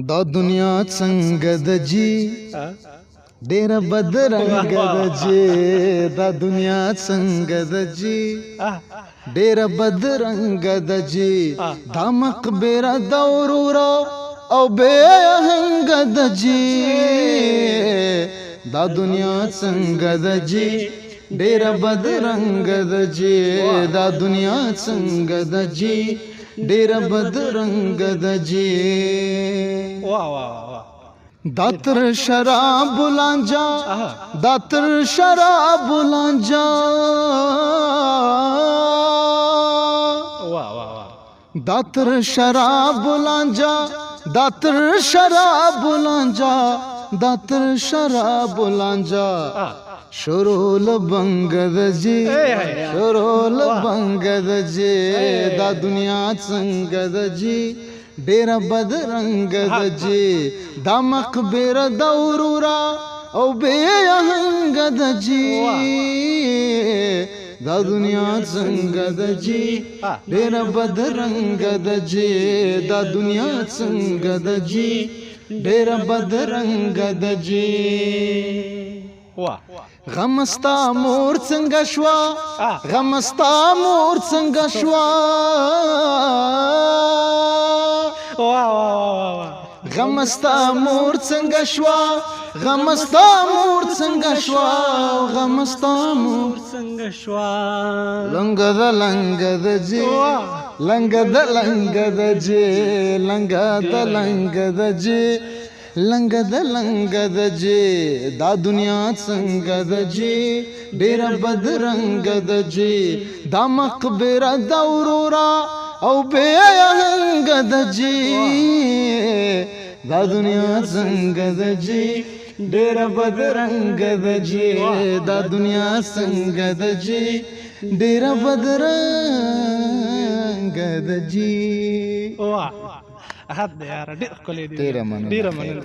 دا دنیا څنګه د جی ډېره بدرنګه ده جی دا دنیا څنګه د جی ډېره بدرنګه ده جی دا مقبره ده ورورو او بې آهنګه ده جی دا دنیا څنګه ده جی ډېره بدرنګه ده جی دا دنیا څنګه ده جی ډېره بدرنګه ده جی داتر شراب لانجا داتر شراب لانجا داتر شراب لانجا داتر شراب لانجا داتر شراب لانجا شرول بنگد جی شرول بنگد جی دا دنیا څنګه ده جی ډېره بدرنګه ده جی دا مقبره ده ورورا او بې آهنګه ده جی دا دنیا څنګه ده جی ډېره بدرنګه ده جی دا دنیا څنګه ده جی ډېره بدرنګه ده جی غمستا مور څنګه شوا غمستا مور څنګه شوا غمستا مور څنګه شوا غمستا مور څنګه شوا غمستا مور څنګه شوا لنګ د جی لنګ د جی لنګ د جی لنګ د جی دا دنیا څنګه ده جی ډېره بدرنګه ده جی دا مقبره ده ورورا او بې آهنګه ده جی دا دنیا څنګه ده جی ډېره بدرنګه ده جی دا دنیا څنګه ده جی ډېره بدرنګه ده جی حد یاره ډېر ښکلی دی ډېره مننه ډېره مننه